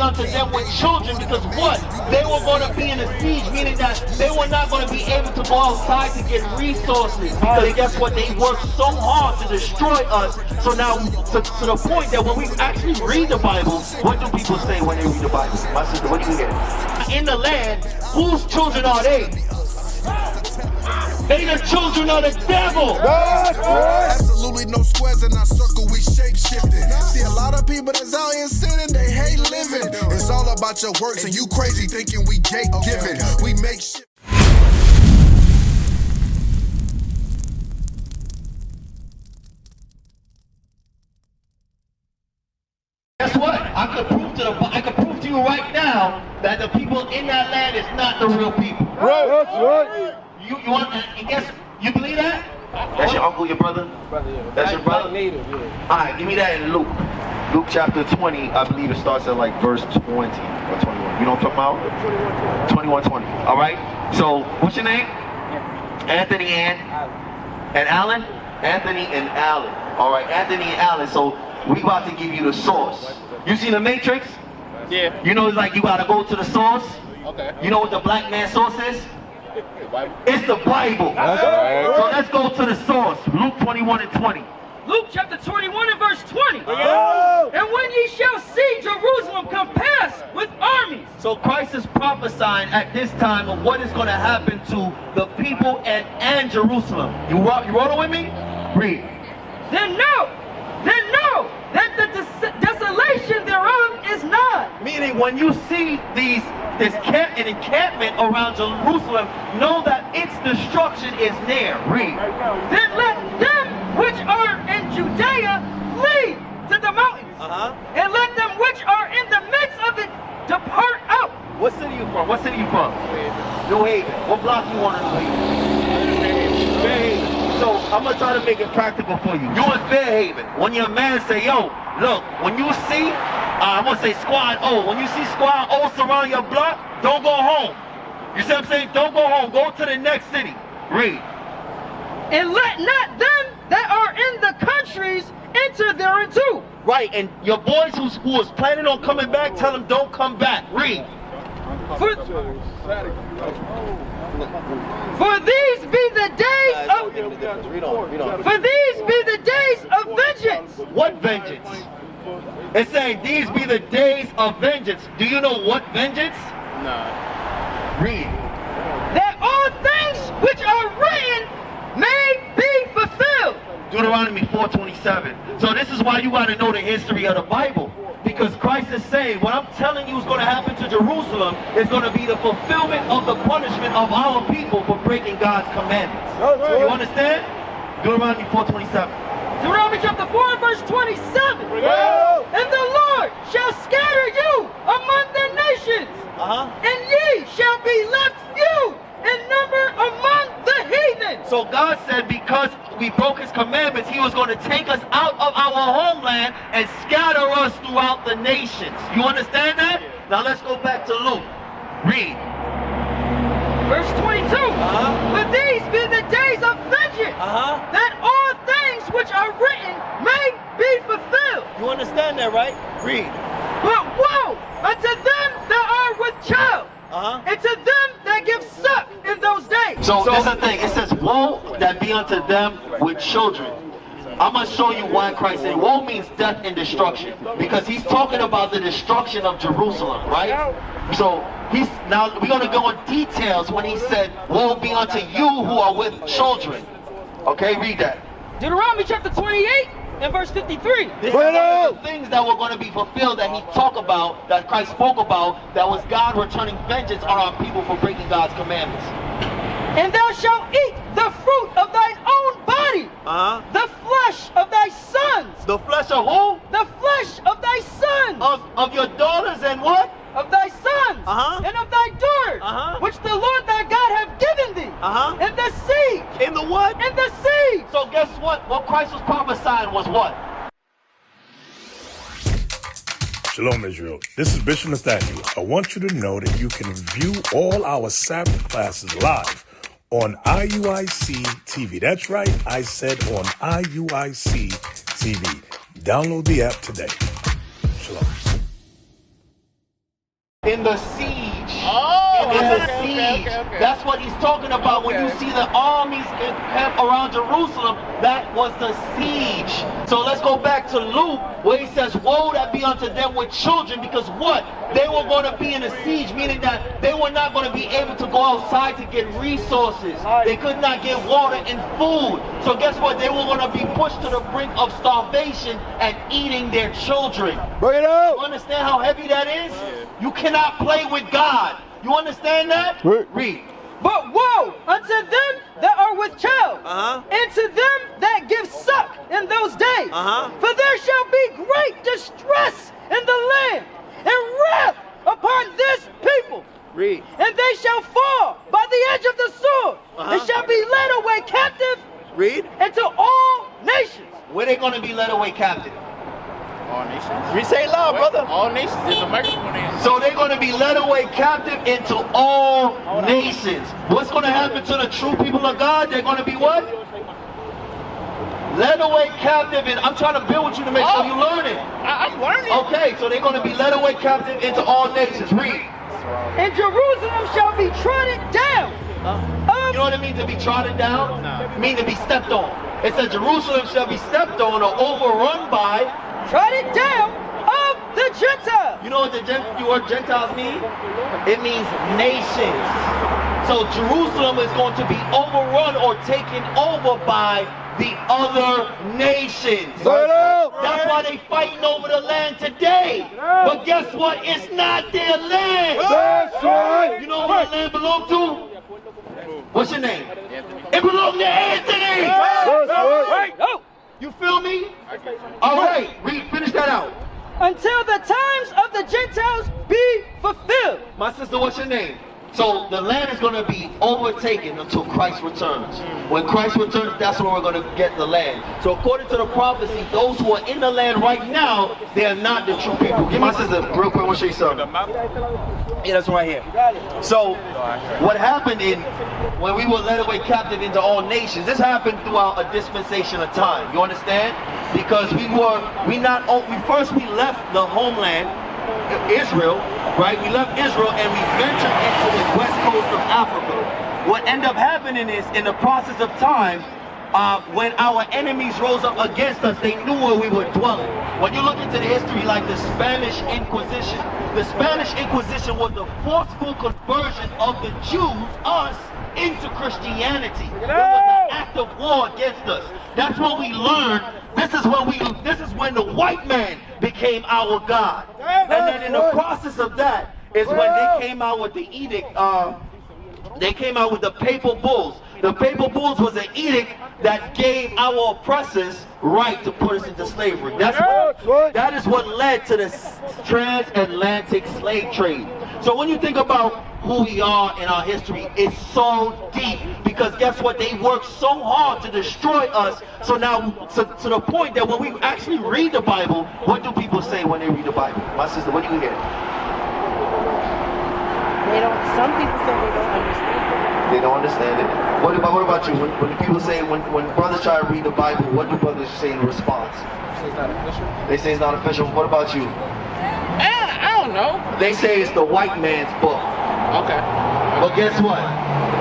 unto them with children, because what? They were going to be in a siege, meaning that they were not going to be able to go outside to get resources. Because guess what? They worked so hard to destroy us. So now, to the point that when we actually read the Bible, what do people say when they read the Bible? My sister, what do you get? In the land, whose children are they? They the children of the devil. Absolutely no squares in our circle, we shape shifting. See a lot of people that's out here sinning, they hate living. It's all about your works and you crazy thinking we gate giving. We make shit. Guess what? I could prove to you right now that the people in that land is not the real people. Right, that's right. You want? Guess you believe that? That's your uncle, your brother? That's your brother? Native, yeah. All right, give me that in Luke. Luke chapter 20, I believe it starts at like verse 20 or 21. You know what I'm talking about? 21:20. All right. So, what's your name? Anthony and Alan? Anthony and Alan. All right, Anthony and Alan. So, we about to give you the source. You seen the Matrix? Yeah. You know, it's like you gotta go to the source. Okay. You know what the black man source is? It's the Bible. Right. So let's go to the source. Luke 21:20. Luke chapter 21 and verse 20. Oh. And when ye shall see Jerusalem compassed with armies. So Christ is prophesying at this time of what is going to happen to the people and Jerusalem. You rolling with me? Read. Then know that the desolation thereof is nigh. Meaning when you see an encampment around Jerusalem, know that its destruction is near. Read. Then let them which are in Judea flee to the mountains. And let them which are in the midst of it depart out. What city you from? New Haven. What block you want in New Haven? Fairhaven. So I'm gonna try to make it practical for you. You in Fairhaven. When your man say, yo, look, when you see, I'm gonna say squad O. When you see squad O surround your block, don't go home. You see what I'm saying? Don't go home. Go to the next city. Read. And let not them that are in the countries enter thereinto. Right, and your boys who was planning on coming back, tell them don't come back. Read. For these be the days of For these be the days of vengeance. What vengeance? It's saying these be the days of vengeance. Do you know what vengeance? Nah. Read. That all things which are written may be fulfilled. Deuteronomy 4:27. So this is why you got to know the history of the Bible. Because Christ is saying, what I'm telling you is going to happen to Jerusalem is going to be the fulfillment of the punishment of our people for breaking God's commandments. You understand? Deuteronomy 4:27. Deuteronomy chapter 4 verse 27. And the Lord shall scatter you among the nations. And ye shall be left few in number among the heathen. So God said because we broke his commandments, he was going to take us out of our homeland and scatter us throughout the nations. You understand that? Now let's go back to Luke. Read. Verse 22. For these be the days of vengeance, that all things which are written may be fulfilled. You understand that, right? Read. But woe unto them that are with child, and to them that give suck in those days. So that's the thing. It says, woe that be unto them with children. I'm going to show you why Christ said woe means death and destruction. Because he's talking about the destruction of Jerusalem, right? So now we're going to go in details when he said, woe be unto you who are with children. Okay, read that. Deuteronomy chapter 28 and verse 53. This is one of the things that were going to be fulfilled that he talked about, that Christ spoke about, that was God returning vengeance on our people for breaking God's commandments. And thou shalt eat the fruit of thine own body, the flesh of thy sons. The flesh of who? The flesh of thy sons. Of your daughters and what? Of thy sons and of thy daughters, which the Lord thy God hath given thee, in the seed. In the what? In the seed. So guess what? What Christ was prophesying was what? Shalom, Israel. This is Bishop Nathaniel. I want you to know that you can view all our Sabbath classes live on IUIC TV. That's right, I said on IUIC TV. Download the app today. Shalom. in the siege. Oh, In the okay, siege. okay. That's what he's talking about when you see the armies camp around Jerusalem. That was the siege. So let's go back to Luke where he says, woe that be unto them with children, because what? They were going to be in a siege, meaning that they were not going to be able to go outside to get resources. They could not get water and food. So guess what? They were going to be pushed to the brink of starvation and eating their children. Bring it out. You understand how heavy that is? You cannot play with God. You understand that? Read. But woe unto them that are with child, and to them that give suck in those days. For there shall be great distress in the land, and wrath upon this people. Read. And they shall fall by the edge of the sword, and shall be led away captive Read. into all nations. Where they going to be led away captive? All nations. We say it loud, brother. All nations. There's a microphone in. So they're going to be led away captive into all nations. What's going to happen to the true people of God? They're going to be what? Led away captive. And I'm trying to build with you to make sure you learn it. I'm learning. Okay, so they're going to be led away captive into all nations. Read. And Jerusalem shall be trodden down. You know what it means to be trodden down? It means to be stepped on. It says Jerusalem shall be stepped on or overrun by. Trodden down of the Gentiles. You know what the word Gentiles mean? It means nations. So Jerusalem is going to be overrun or taken over by the other nations. That's why they fighting over the land today. But guess what? It's not their land. That's right. You know who the land belongs to? What's your name? It belongs to Anthony. That's right. Oh. You feel me? All right, read, finish that out. Until the times of the Gentiles be fulfilled. My sister, what's your name? So the land is going to be overtaken until Christ returns. When Christ returns, that's when we're going to get the land. So according to the prophecy, those who are in the land right now, they are not the true people. Give my sister real quick, I want to show you something. Yeah, that's right here. So what happened when we were led away captive into all nations, this happened throughout a dispensation of time. You understand? Because we first left the homeland, Israel, right? We left Israel and we ventured into the west coast of Africa. What ended up happening is, in the process of time, when our enemies rose up against us, they knew where we were dwelling. When you look into the history like the Spanish Inquisition was the forceful conversion of the Jews, us, into Christianity. It was an act of war against us. That's what we learned. This is when the white man became our God. And then in the process of that is when they came out with the edict. They came out with the papal bulls. The papal bulls was an edict that gave our oppressors right to put us into slavery. That is what led to the transatlantic slave trade. So when you think about who we are in our history, it's so deep, because guess what? They worked so hard to destroy us. So now, to the point that when we actually read the Bible, what do people say when they read the Bible? My sister, what do you hear? Some people say they don't understand it. They don't understand it. What about you? When the people say, when brothers try to read the Bible, what do brothers say in response? It's not official. They say it's not official. What about you? I don't know. They say it's the white man's book. Okay. But guess what?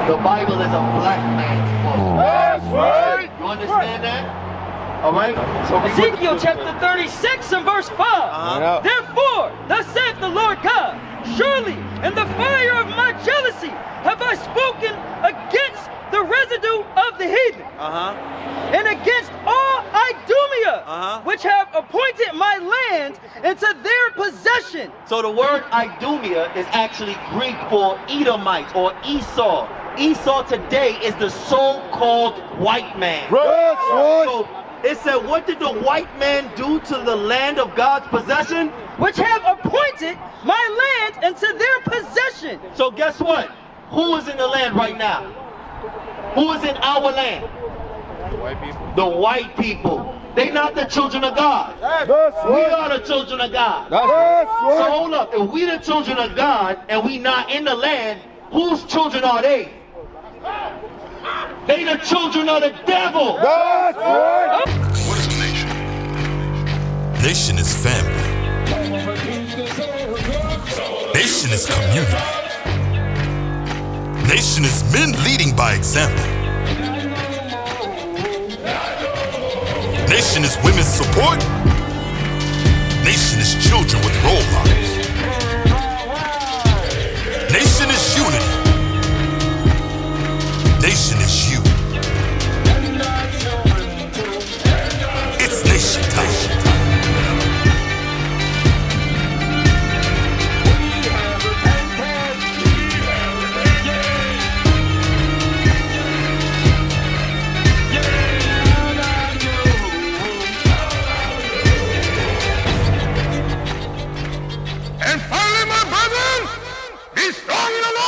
The Bible is a black man's book. That's right. You understand that? All right? So Ezekiel chapter 36 and verse 5. Therefore, thus saith the Lord God, surely in the fire of my jealousy have I spoken against the residue of the heathen, and against all Idumea, which have appointed my land into their possession. So the word Idumea is actually Greek for Edomite or Esau. Esau today is the so-called white man. That's right. So it said, what did the white man do to the land of God's possession? Which have appointed my land into their possession. So guess what? Who is in the land right now? Who is in our land? White people. The white people. They not the children of God. That's We right. are the children of God. That's So right. hold up, if we the children of God and we not in the land, whose children are they? They the children of the devil. That's right. What is a nation? Nation is family. Nation is community. Nation is men leading by example. Nation is women's support. Nation is children with role models. Nation is unity. Nation is you. It's nation time. And finally, my brethren, be strong in the Lord.